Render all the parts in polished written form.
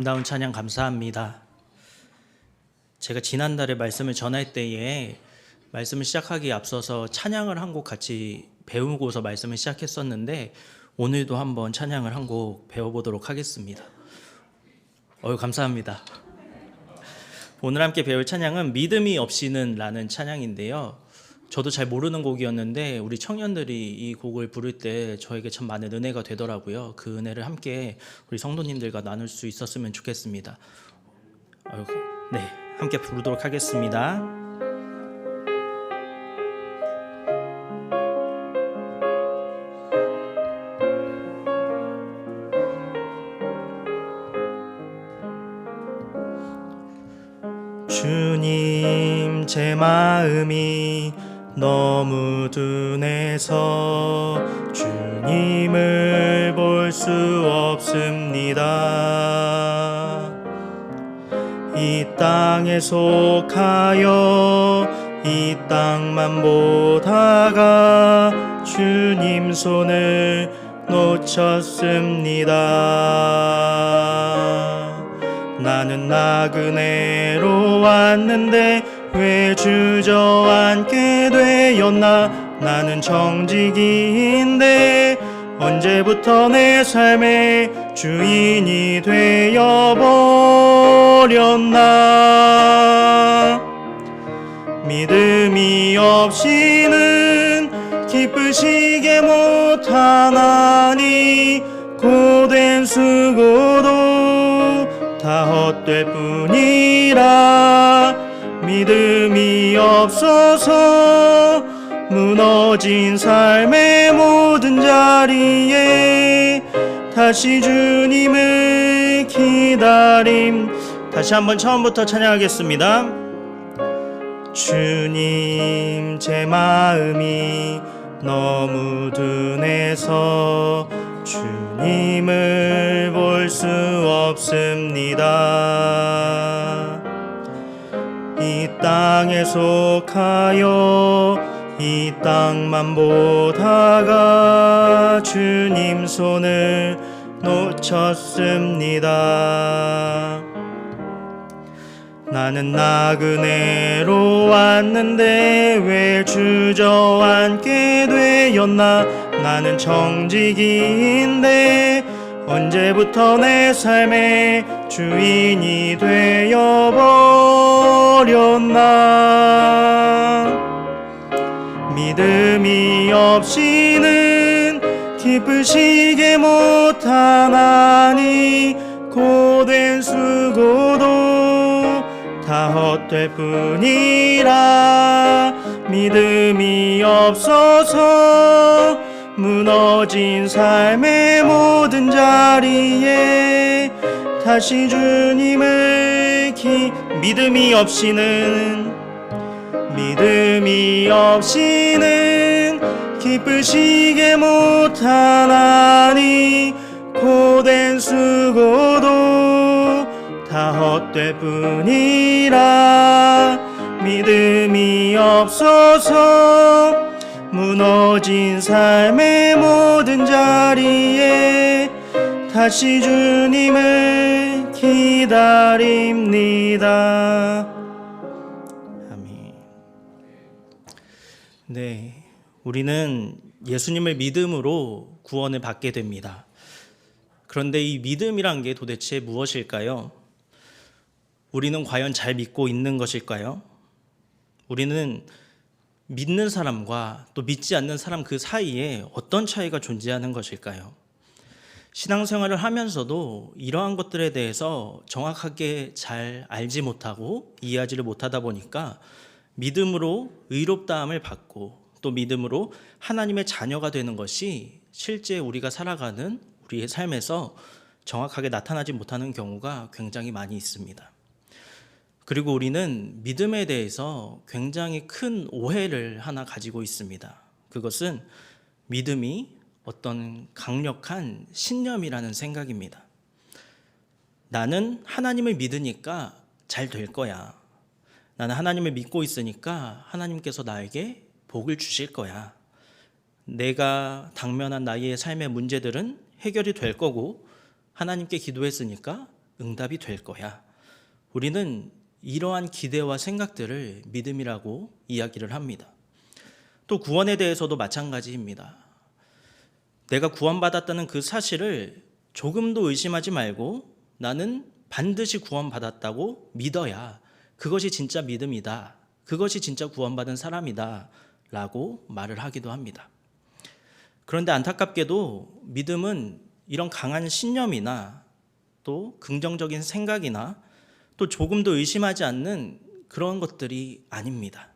아름다운 찬양 감사합니다. 제가 지난달에 말씀을 전할 때에 말씀을 시작하기에 앞서서 찬양을 한 곡 같이 배우고서 말씀을 시작했었는데 오늘도 한번 찬양을 한 곡 배워보도록 하겠습니다. 감사합니다. 오늘 함께 배울 찬양은 믿음이 없이는 라는 찬양인데요. 저도 잘 모르는 곡이었는데 우리 청년들이 이 곡을 부를 때 저에게 참 많은 은혜가 되더라고요. 그 은혜를 함께 우리 성도님들과 나눌 수 있었으면 좋겠습니다. 네, 함께 부르도록 하겠습니다. 주님, 제 마음이 너무 둔해서 주님을 볼 수 없습니다. 이 땅에 속하여 이 땅만 보다가 주님 손을 놓쳤습니다. 나는 나그네로 왔는데 왜 주저앉게 되었나. 나는 정직인데 언제부터 내 삶의 주인이 되어버렸나. 믿음이 없이는 기쁘시게 못하나니 고된 수고도 다 헛될 뿐이라. 믿음이 없어서 무너진 삶의 모든 자리에 다시 주님을 기다림. 다시 한번 처음부터 찬양하겠습니다. 주님, 제 마음이 너무 둔해서 주님을 볼 수 없습니다. 이 땅에 속하여 이 땅만 보다가 주님 손을 놓쳤습니다. 나는 나그네로 왔는데 왜 주저앉게 되었나. 나는 정직인데 언제부터 내 삶의 주인이 되어버렸나. 믿음이 없이는 기쁘시게 못하나니 고된 수고도 다 헛될 뿐이라. 믿음이 없어서 무너진 삶의 모든 자리에 다시 주님을 믿음이 없이는 기쁘시게 못하나니 고된 수고도 다 헛될 뿐이라. 믿음이 없어서 무너진 삶의 모든 자리에 다시 주님을 기다립니다. 아멘. 네, 우리는 예수님을 믿음으로 구원을 받게 됩니다. 그런데 이 믿음이란 게 도대체 무엇일까요? 우리는 과연 잘 믿고 있는 것일까요? 우리는 믿는 사람과 또 믿지 않는 사람 그 사이에 어떤 차이가 존재하는 것일까요? 신앙생활을 하면서도 이러한 것들에 대해서 정확하게 잘 알지 못하고 이해하지를 못하다 보니까 믿음으로 의롭다함을 받고 또 믿음으로 하나님의 자녀가 되는 것이 실제 우리가 살아가는 우리의 삶에서 정확하게 나타나지 못하는 경우가 굉장히 많이 있습니다. 그리고 우리는 믿음에 대해서 굉장히 큰 오해를 하나 가지고 있습니다. 그것은 믿음이 어떤 강력한 신념이라는 생각입니다. 나는 하나님을 믿으니까 잘 될 거야. 나는 하나님을 믿고 있으니까 하나님께서 나에게 복을 주실 거야. 내가 당면한 나의 삶의 문제들은 해결이 될 거고 하나님께 기도했으니까 응답이 될 거야. 우리는 이러한 기대와 생각들을 믿음이라고 이야기를 합니다. 또 구원에 대해서도 마찬가지입니다. 내가 구원받았다는 그 사실을 조금도 의심하지 말고 나는 반드시 구원받았다고 믿어야 그것이 진짜 믿음이다. 그것이 진짜 구원받은 사람이다. 라고 말을 하기도 합니다. 그런데 안타깝게도 믿음은 이런 강한 신념이나 또 긍정적인 생각이나 또 조금도 의심하지 않는 그런 것들이 아닙니다.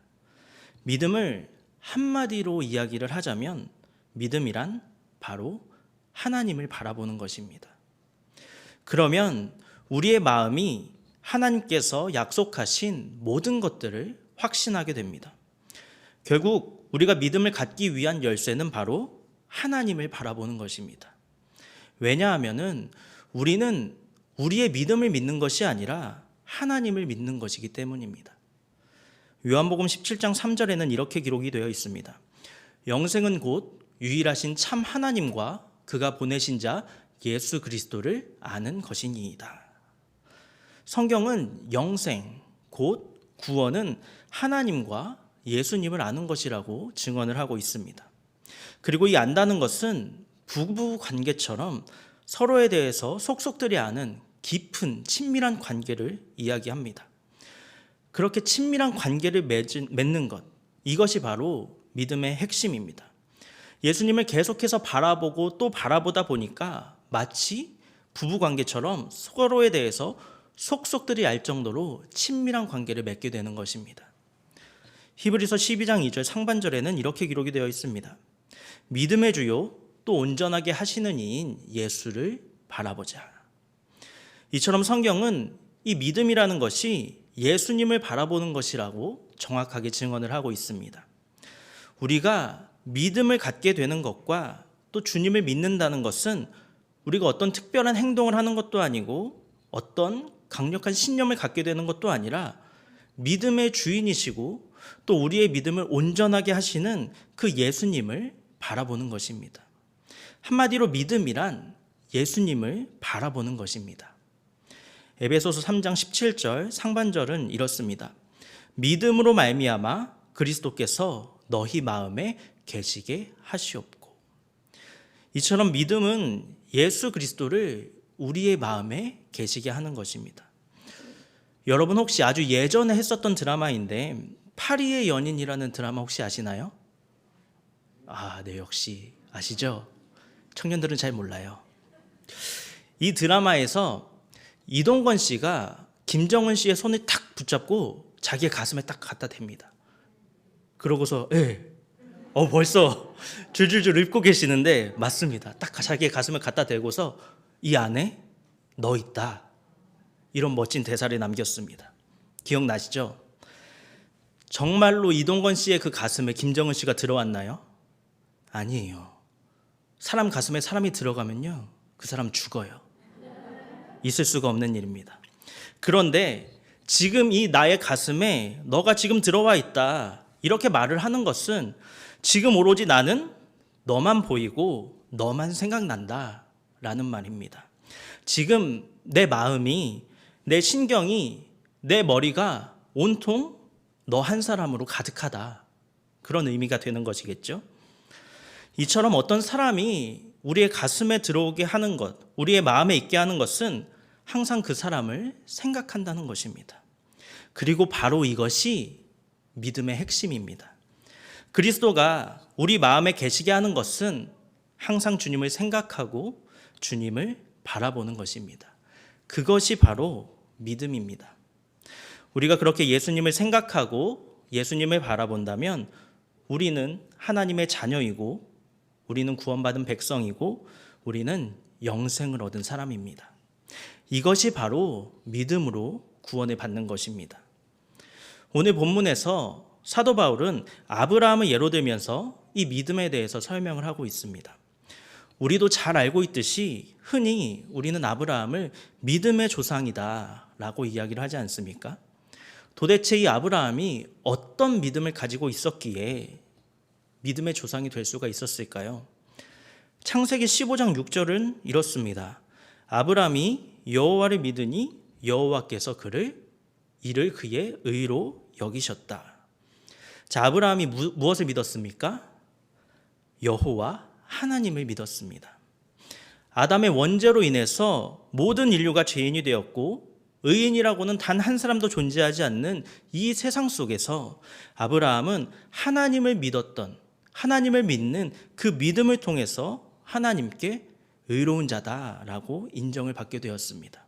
믿음을 한마디로 이야기를 하자면 믿음이란 바로 하나님을 바라보는 것입니다. 그러면 우리의 마음이 하나님께서 약속하신 모든 것들을 확신하게 됩니다. 결국 우리가 믿음을 갖기 위한 열쇠는 바로 하나님을 바라보는 것입니다. 왜냐하면 우리는 우리의 믿음을 믿는 것이 아니라 하나님을 믿는 것이기 때문입니다. 요한복음 17장 3절에는 이렇게 기록이 되어 있습니다. 영생은 곧 유일하신 참 하나님과 그가 보내신 자 예수 그리스도를 아는 것이니이다. 성경은 영생, 곧 구원은 하나님과 예수님을 아는 것이라고 증언을 하고 있습니다. 그리고 이 안다는 것은 부부 관계처럼 서로에 대해서 속속들이 아는 깊은 친밀한 관계를 이야기합니다. 그렇게 친밀한 관계를 맺는 것, 이것이 바로 믿음의 핵심입니다. 예수님을 계속해서 바라보고 또 바라보다 보니까 마치 부부관계처럼 서로에 대해서 속속들이 알 정도로 친밀한 관계를 맺게 되는 것입니다. 히브리서 12장 2절 상반절에는 이렇게 기록이 되어 있습니다. 믿음의 주요 또 온전하게 하시는 이인 예수를 바라보자. 이처럼 성경은 이 믿음이라는 것이 예수님을 바라보는 것이라고 정확하게 증언을 하고 있습니다. 우리가 믿음을 갖게 되는 것과 또 주님을 믿는다는 것은 우리가 어떤 특별한 행동을 하는 것도 아니고 어떤 강력한 신념을 갖게 되는 것도 아니라 믿음의 주인이시고 또 우리의 믿음을 온전하게 하시는 그 예수님을 바라보는 것입니다. 한마디로 믿음이란 예수님을 바라보는 것입니다. 에베소서 3장 17절 상반절은 이렇습니다. 믿음으로 말미암아 그리스도께서 너희 마음에 계시게 하시옵고. 이처럼 믿음은 예수 그리스도를 우리의 마음에 계시게 하는 것입니다. 여러분 혹시 아주 예전에 했었던 드라마인데 파리의 연인이라는 드라마 혹시 아시나요? 네, 역시 아시죠? 청년들은 잘 몰라요. 이 드라마에서 이동건 씨가 김정은 씨의 손을 탁 붙잡고 자기의 가슴에 딱 갖다 댑니다. 그러고서 벌써 줄줄줄 읊고 계시는데 맞습니다. 딱 자기의 가슴에 갖다 대고서 이 안에 너 있다. 이런 멋진 대사를 남겼습니다. 기억나시죠? 정말로 이동건 씨의 그 가슴에 김정은 씨가 들어왔나요? 아니에요. 사람 가슴에 사람이 들어가면요, 그 사람 죽어요. 있을 수가 없는 일입니다. 그런데 지금 이 나의 가슴에 너가 지금 들어와 있다. 이렇게 말을 하는 것은 지금 오로지 나는 너만 보이고 너만 생각난다. 라는 말입니다. 지금 내 마음이, 내 신경이, 내 머리가 온통 너 한 사람으로 가득하다. 그런 의미가 되는 것이겠죠. 이처럼 어떤 사람이 우리의 가슴에 들어오게 하는 것, 우리의 마음에 있게 하는 것은 항상 그 사람을 생각한다는 것입니다. 그리고 바로 이것이 믿음의 핵심입니다. 그리스도가 우리 마음에 계시게 하는 것은 항상 주님을 생각하고 주님을 바라보는 것입니다. 그것이 바로 믿음입니다. 우리가 그렇게 예수님을 생각하고 예수님을 바라본다면 우리는 하나님의 자녀이고 우리는 구원받은 백성이고 우리는 영생을 얻은 사람입니다. 이것이 바로 믿음으로 구원을 받는 것입니다. 오늘 본문에서 사도 바울은 아브라함을 예로 들면서 이 믿음에 대해서 설명을 하고 있습니다. 우리도 잘 알고 있듯이 흔히 우리는 아브라함을 믿음의 조상이다 라고 이야기를 하지 않습니까? 도대체 이 아브라함이 어떤 믿음을 가지고 있었기에 믿음의 조상이 될 수가 있었을까요? 창세기 15장 6절은 이렇습니다. 아브라함이 여호와를 믿으니 여호와께서 이를 그의 의로 여기셨다. 자, 아브라함이 무엇을 믿었습니까? 여호와 하나님을 믿었습니다. 아담의 원죄로 인해서 모든 인류가 죄인이 되었고 의인이라고는 단 한 사람도 존재하지 않는 이 세상 속에서 아브라함은 하나님을 믿는 그 믿음을 통해서 하나님께 의로운 자다라고 인정을 받게 되었습니다.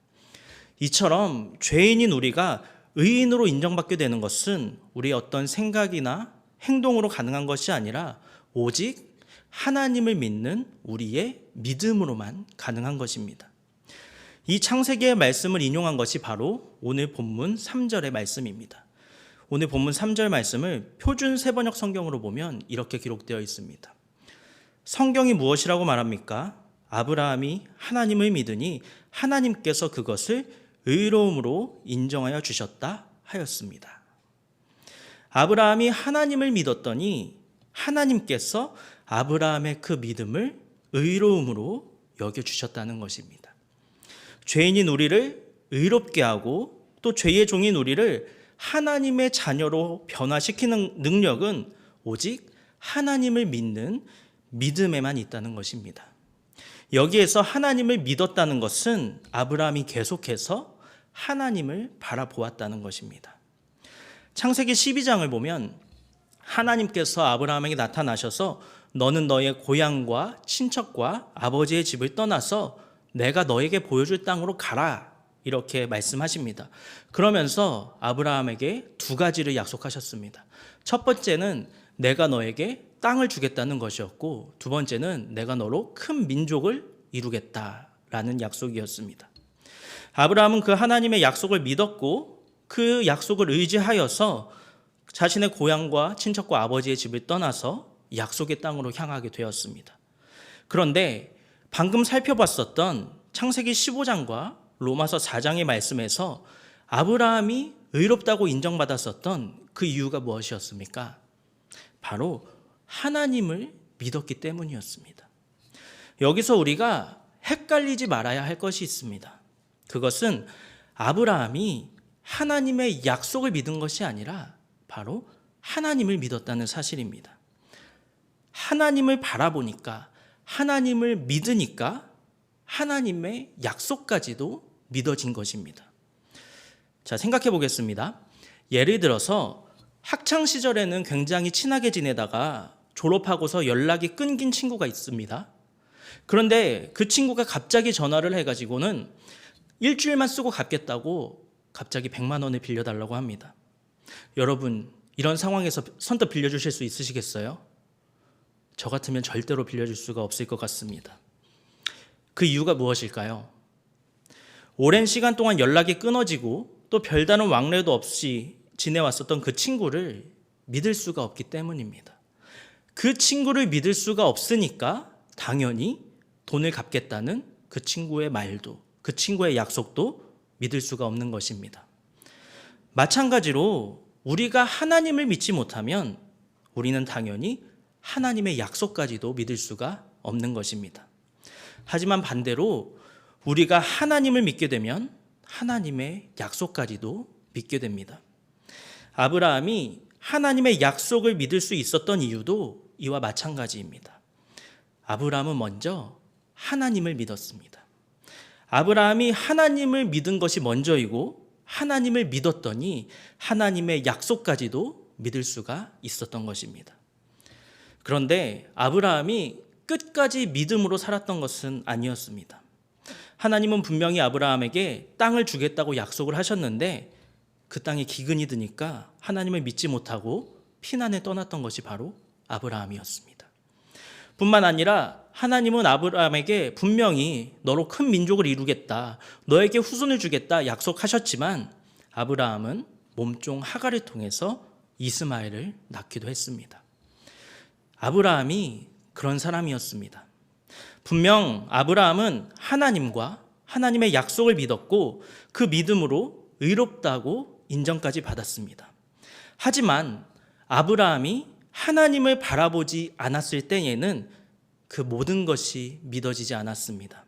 이처럼 죄인인 우리가 의인으로 인정받게 되는 것은 우리의 어떤 생각이나 행동으로 가능한 것이 아니라 오직 하나님을 믿는 우리의 믿음으로만 가능한 것입니다. 이 창세기의 말씀을 인용한 것이 바로 오늘 본문 3절의 말씀입니다. 오늘 본문 3절 말씀을 표준 세번역 성경으로 보면 이렇게 기록되어 있습니다. 성경이 무엇이라고 말합니까? 아브라함이 하나님을 믿으니 하나님께서 그것을 의로움으로 인정하여 주셨다 하였습니다. 아브라함이 하나님을 믿었더니 하나님께서 아브라함의 그 믿음을 의로움으로 여겨주셨다는 것입니다. 죄인인 우리를 의롭게 하고 또 죄의 종인 우리를 하나님의 자녀로 변화시키는 능력은 오직 하나님을 믿는 믿음에만 있다는 것입니다. 여기에서 하나님을 믿었다는 것은 아브라함이 계속해서 하나님을 바라보았다는 것입니다. 창세기 12장을 보면 하나님께서 아브라함에게 나타나셔서 너는 너의 고향과 친척과 아버지의 집을 떠나서 내가 너에게 보여줄 땅으로 가라 이렇게 말씀하십니다. 그러면서 아브라함에게 두 가지를 약속하셨습니다. 첫 번째는 내가 너에게 땅을 주겠다는 것이었고 두 번째는 내가 너로 큰 민족을 이루겠다라는 약속이었습니다. 아브라함은 그 하나님의 약속을 믿었고 그 약속을 의지하여서 자신의 고향과 친척과 아버지의 집을 떠나서 약속의 땅으로 향하게 되었습니다. 그런데 방금 살펴봤었던 창세기 15장과 로마서 4장의 말씀에서 아브라함이 의롭다고 인정받았었던 그 이유가 무엇이었습니까? 바로 하나님을 믿었기 때문이었습니다. 여기서 우리가 헷갈리지 말아야 할 것이 있습니다. 그것은 아브라함이 하나님의 약속을 믿은 것이 아니라 바로 하나님을 믿었다는 사실입니다. 하나님을 바라보니까, 하나님을 믿으니까 하나님의 약속까지도 믿어진 것입니다. 자, 생각해 보겠습니다. 예를 들어서 학창 시절에는 굉장히 친하게 지내다가 졸업하고서 연락이 끊긴 친구가 있습니다. 그런데 그 친구가 갑자기 전화를 해가지고는 일주일만 쓰고 갚겠다고 갑자기 100만 원을 빌려달라고 합니다. 여러분, 이런 상황에서 선뜻 빌려주실 수 있으시겠어요? 저 같으면 절대로 빌려줄 수가 없을 것 같습니다. 그 이유가 무엇일까요? 오랜 시간 동안 연락이 끊어지고 또 별다른 왕래도 없이 지내왔었던 그 친구를 믿을 수가 없기 때문입니다. 그 친구를 믿을 수가 없으니까 당연히 돈을 갚겠다는 그 친구의 말도, 그 친구의 약속도 믿을 수가 없는 것입니다. 마찬가지로 우리가 하나님을 믿지 못하면 우리는 당연히 하나님의 약속까지도 믿을 수가 없는 것입니다. 하지만 반대로 우리가 하나님을 믿게 되면 하나님의 약속까지도 믿게 됩니다. 아브라함이 하나님의 약속을 믿을 수 있었던 이유도 이와 마찬가지입니다. 아브라함은 먼저 하나님을 믿었습니다. 아브라함이 하나님을 믿은 것이 먼저이고 하나님을 믿었더니 하나님의 약속까지도 믿을 수가 있었던 것입니다. 그런데 아브라함이 끝까지 믿음으로 살았던 것은 아니었습니다. 하나님은 분명히 아브라함에게 땅을 주겠다고 약속을 하셨는데 그 땅에 기근이 드니까 하나님을 믿지 못하고 피난에 떠났던 것이 바로 아브라함이었습니다. 뿐만 아니라 하나님은 아브라함에게 분명히 너로 큰 민족을 이루겠다, 너에게 후손을 주겠다 약속하셨지만 아브라함은 몸종 하갈을 통해서 이스마엘을 낳기도 했습니다. 아브라함이 그런 사람이었습니다. 분명 아브라함은 하나님과 하나님의 약속을 믿었고 그 믿음으로 의롭다고 인정까지 받았습니다. 하지만 아브라함이 하나님을 바라보지 않았을 때에는 그 모든 것이 믿어지지 않았습니다.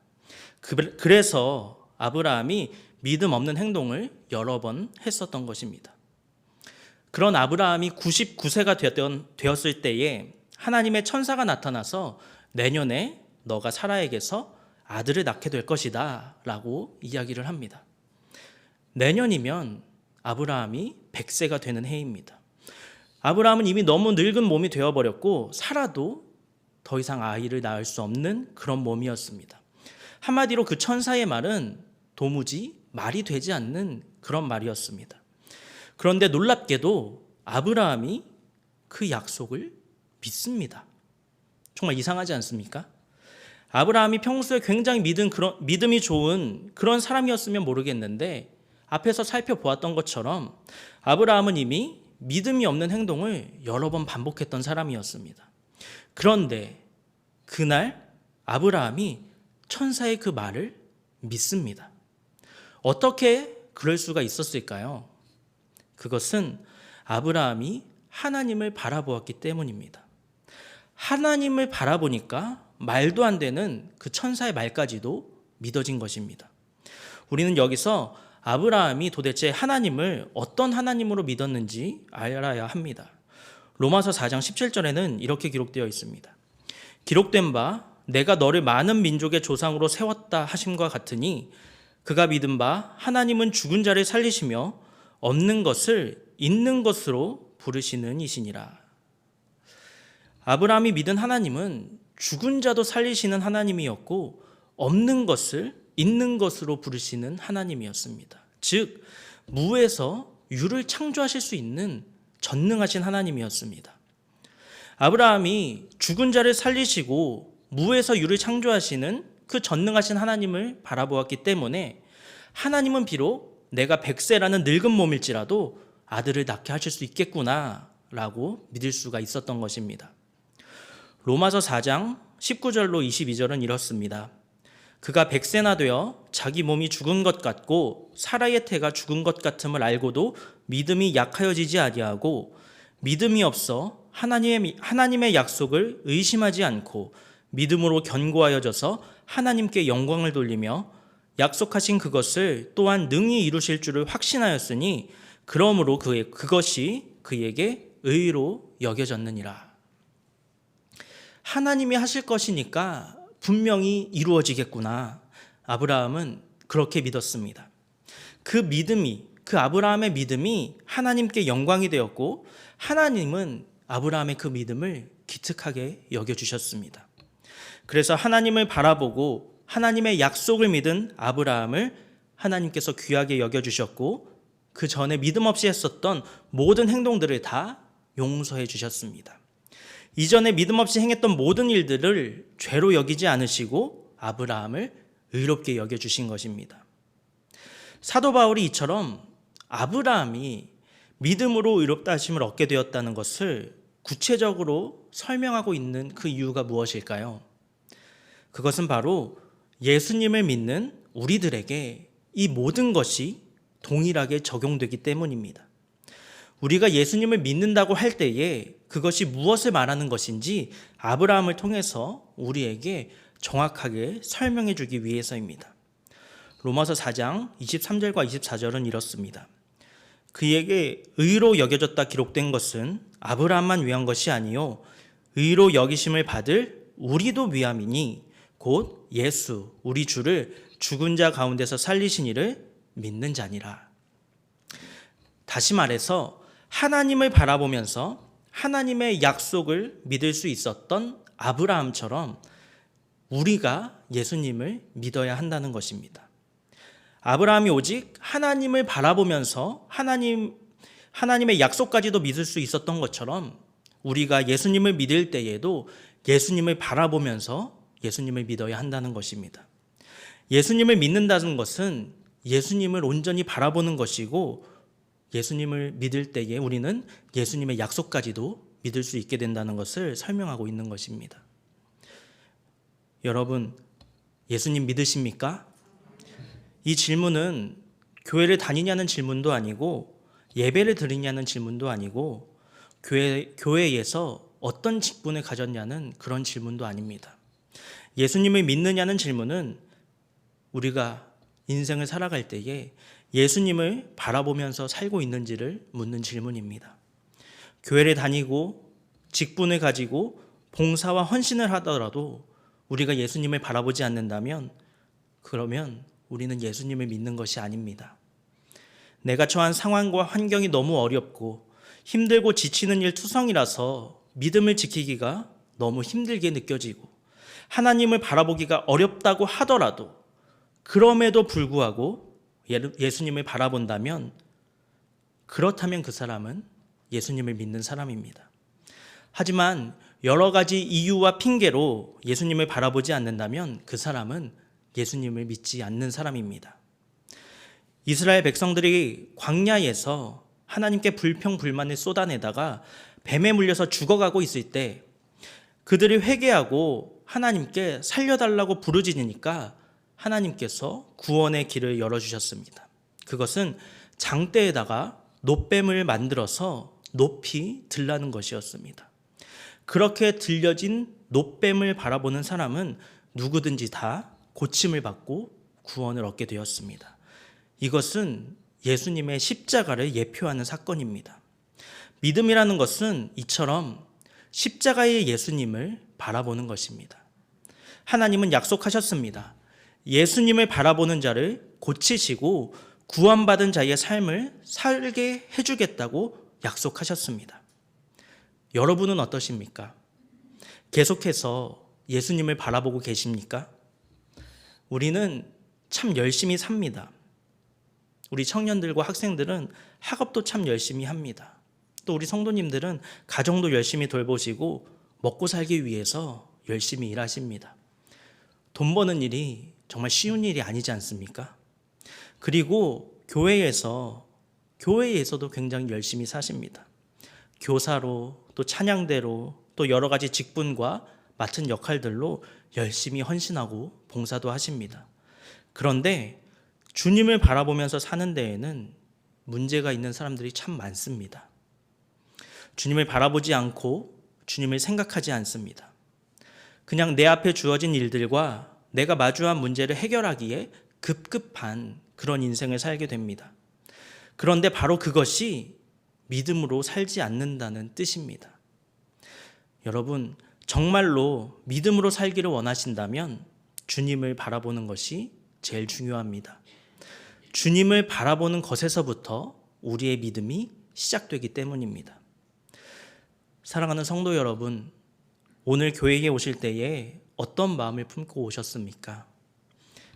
그래서 아브라함이 믿음 없는 행동을 여러 번 했었던 것입니다. 그런 아브라함이 99세가 되었을 때에 하나님의 천사가 나타나서 내년에 너가 사라에게서 아들을 낳게 될 것이다 라고 이야기를 합니다. 내년이면 아브라함이 100세가 되는 해입니다. 아브라함은 이미 너무 늙은 몸이 되어버렸고 사라도 더 이상 아이를 낳을 수 없는 그런 몸이었습니다. 한마디로 그 천사의 말은 도무지 말이 되지 않는 그런 말이었습니다. 그런데 놀랍게도 아브라함이 그 약속을 믿습니다. 정말 이상하지 않습니까? 아브라함이 평소에 굉장히 믿음이 좋은 그런 사람이었으면 모르겠는데 앞에서 살펴보았던 것처럼 아브라함은 이미 믿음이 없는 행동을 여러 번 반복했던 사람이었습니다. 그런데 그날 아브라함이 천사의 그 말을 믿습니다. 어떻게 그럴 수가 있었을까요? 그것은 아브라함이 하나님을 바라보았기 때문입니다. 하나님을 바라보니까 말도 안 되는 그 천사의 말까지도 믿어진 것입니다. 우리는 여기서 아브라함이 도대체 하나님을 어떤 하나님으로 믿었는지 알아야 합니다. 로마서 4장 17절에는 이렇게 기록되어 있습니다. 기록된 바 내가 너를 많은 민족의 조상으로 세웠다 하심과 같으니 그가 믿은 바 하나님은 죽은 자를 살리시며 없는 것을 있는 것으로 부르시는 이시니라. 아브라함이 믿은 하나님은 죽은 자도 살리시는 하나님이었고 없는 것을 있는 것으로 부르시는 하나님이었습니다. 즉 무에서 유를 창조하실 수 있는 전능하신 하나님이었습니다. 아브라함이 죽은 자를 살리시고 무에서 유를 창조하시는 그 전능하신 하나님을 바라보았기 때문에 하나님은 비록 내가 100세라는 늙은 몸일지라도 아들을 낳게 하실 수 있겠구나라고 믿을 수가 있었던 것입니다. 로마서 4장 19절로 22절은 이렇습니다. 그가 100세나 되어 자기 몸이 죽은 것 같고 사라의 태가 죽은 것 같음을 알고도 믿음이 약하여지지 아니하고 믿음이 없어 하나님의 약속을 의심하지 않고 믿음으로 견고하여져서 하나님께 영광을 돌리며 약속하신 그것을 또한 능히 이루실 줄을 확신하였으니 그러므로 그것이 그에게 의로 여겨졌느니라. 하나님이 하실 것이니까 분명히 이루어지겠구나. 아브라함은 그렇게 믿었습니다. 그 아브라함의 믿음이 하나님께 영광이 되었고 하나님은 아브라함의 그 믿음을 기특하게 여겨주셨습니다. 그래서 하나님을 바라보고 하나님의 약속을 믿은 아브라함을 하나님께서 귀하게 여겨주셨고 그 전에 믿음 없이 했었던 모든 행동들을 다 용서해 주셨습니다. 이전에 믿음 없이 행했던 모든 일들을 죄로 여기지 않으시고 아브라함을 의롭게 여겨주신 것입니다. 사도 바울이 이처럼 아브라함이 믿음으로 의롭다 하심을 얻게 되었다는 것을 구체적으로 설명하고 있는 그 이유가 무엇일까요? 그것은 바로 예수님을 믿는 우리들에게 이 모든 것이 동일하게 적용되기 때문입니다. 우리가 예수님을 믿는다고 할 때에 그것이 무엇을 말하는 것인지 아브라함을 통해서 우리에게 정확하게 설명해 주기 위해서입니다. 로마서 4장 23절과 24절은 이렇습니다. 그에게 의로 여겨졌다 기록된 것은 아브라함만 위한 것이 아니요 의로 여기심을 받을 우리도 위함이니 곧 예수 우리 주를 죽은 자 가운데서 살리신 이를 믿는 자니라. 다시 말해서 하나님을 바라보면서 하나님의 약속을 믿을 수 있었던 아브라함처럼 우리가 예수님을 믿어야 한다는 것입니다. 아브라함이 오직 하나님을 바라보면서 하나님의 약속까지도 믿을 수 있었던 것처럼 우리가 예수님을 믿을 때에도 예수님을 바라보면서 예수님을 믿어야 한다는 것입니다. 예수님을 믿는다는 것은 예수님을 온전히 바라보는 것이고 예수님을 믿을 때에 우리는 예수님의 약속까지도 믿을 수 있게 된다는 것을 설명하고 있는 것입니다. 여러분, 예수님 믿으십니까? 이 질문은 교회를 다니냐는 질문도 아니고 예배를 드리냐는 질문도 아니고 교회에서 어떤 직분을 가졌냐는 그런 질문도 아닙니다. 예수님을 믿느냐는 질문은 우리가 인생을 살아갈 때에 예수님을 바라보면서 살고 있는지를 묻는 질문입니다. 교회를 다니고 직분을 가지고 봉사와 헌신을 하더라도 우리가 예수님을 바라보지 않는다면 그러면 우리는 예수님을 믿는 것이 아닙니다. 내가 처한 상황과 환경이 너무 어렵고 힘들고 지치는 일 투성이라서 믿음을 지키기가 너무 힘들게 느껴지고 하나님을 바라보기가 어렵다고 하더라도 그럼에도 불구하고 예수님을 바라본다면 그렇다면 그 사람은 예수님을 믿는 사람입니다. 하지만 여러 가지 이유와 핑계로 예수님을 바라보지 않는다면 그 사람은 예수님을 믿지 않는 사람입니다. 이스라엘 백성들이 광야에서 하나님께 불평불만을 쏟아내다가 뱀에 물려서 죽어가고 있을 때 그들이 회개하고 하나님께 살려달라고 부르짖으니까 하나님께서 구원의 길을 열어주셨습니다. 그것은 장대에다가 놋뱀을 만들어서 높이 들라는 것이었습니다. 그렇게 들려진 놋뱀을 바라보는 사람은 누구든지 다 고침을 받고 구원을 얻게 되었습니다. 이것은 예수님의 십자가를 예표하는 사건입니다. 믿음이라는 것은 이처럼 십자가의 예수님을 바라보는 것입니다. 하나님은 약속하셨습니다. 예수님을 바라보는 자를 고치시고 구원받은 자의 삶을 살게 해주겠다고 약속하셨습니다. 여러분은 어떠십니까? 계속해서 예수님을 바라보고 계십니까? 우리는 참 열심히 삽니다. 우리 청년들과 학생들은 학업도 참 열심히 합니다. 또 우리 성도님들은 가정도 열심히 돌보시고 먹고 살기 위해서 열심히 일하십니다. 돈 버는 일이 정말 쉬운 일이 아니지 않습니까? 그리고 교회에서도 굉장히 열심히 사십니다. 교사로 또 찬양대로 또 여러 가지 직분과 맡은 역할들로 열심히 헌신하고 봉사도 하십니다. 그런데 주님을 바라보면서 사는 데에는 문제가 있는 사람들이 참 많습니다. 주님을 바라보지 않고 주님을 생각하지 않습니다. 그냥 내 앞에 주어진 일들과 내가 마주한 문제를 해결하기에 급급한 그런 인생을 살게 됩니다. 그런데 바로 그것이 믿음으로 살지 않는다는 뜻입니다. 여러분, 정말로 믿음으로 살기를 원하신다면 주님을 바라보는 것이 제일 중요합니다. 주님을 바라보는 것에서부터 우리의 믿음이 시작되기 때문입니다. 사랑하는 성도 여러분, 오늘 교회에 오실 때에 어떤 마음을 품고 오셨습니까?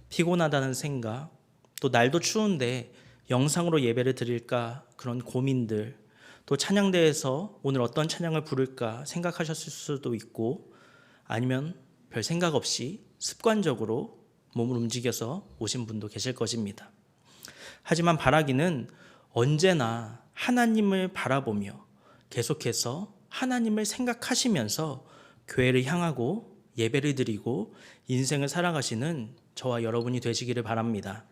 피곤하다는 생각, 또 날도 추운데 영상으로 예배를 드릴까 그런 고민들, 또 찬양대에서 오늘 어떤 찬양을 부를까 생각하셨을 수도 있고 아니면 별 생각 없이 습관적으로 몸을 움직여서 오신 분도 계실 것입니다. 하지만 바라기는 언제나 하나님을 바라보며 계속해서 하나님을 생각하시면서 교회를 향하고 예배를 드리고 인생을 살아가시는 저와 여러분이 되시기를 바랍니다.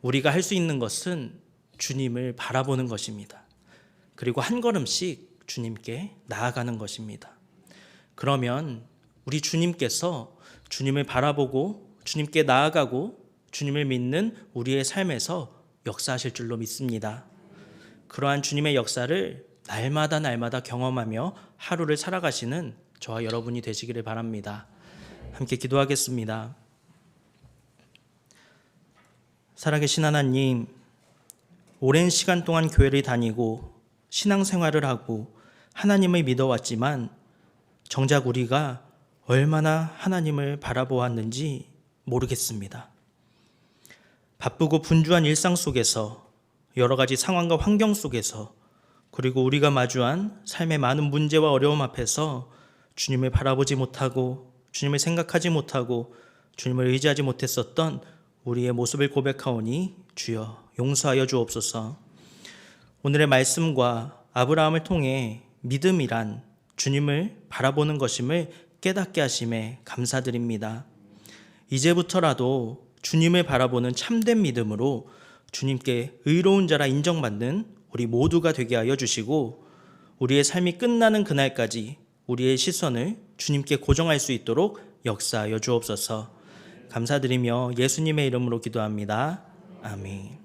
우리가 할 수 있는 것은 주님을 바라보는 것입니다. 그리고 한 걸음씩 주님께 나아가는 것입니다. 그러면 우리 주님께서 주님을 바라보고 주님께 나아가고 주님을 믿는 우리의 삶에서 역사하실 줄로 믿습니다. 그러한 주님의 역사를 날마다 경험하며 하루를 살아가시는 저와 여러분이 되시기를 바랍니다. 함께 기도하겠습니다. 살아계신 하나님, 오랜 시간 동안 교회를 다니고 신앙생활을 하고 하나님을 믿어왔지만 정작 우리가 얼마나 하나님을 바라보았는지 모르겠습니다. 바쁘고 분주한 일상 속에서 여러 가지 상황과 환경 속에서 그리고 우리가 마주한 삶의 많은 문제와 어려움 앞에서 주님을 바라보지 못하고 주님을 생각하지 못하고 주님을 의지하지 못했었던 우리의 모습을 고백하오니 주여 용서하여 주옵소서. 오늘의 말씀과 아브라함을 통해 믿음이란 주님을 바라보는 것임을 깨닫게 하심에 감사드립니다. 이제부터라도 주님을 바라보는 참된 믿음으로 주님께 의로운 자라 인정받는 우리 모두가 되게 하여 주시고 우리의 삶이 끝나는 그날까지 우리의 시선을 주님께 고정할 수 있도록 역사하여 주옵소서. 감사드리며 예수님의 이름으로 기도합니다. 아멘.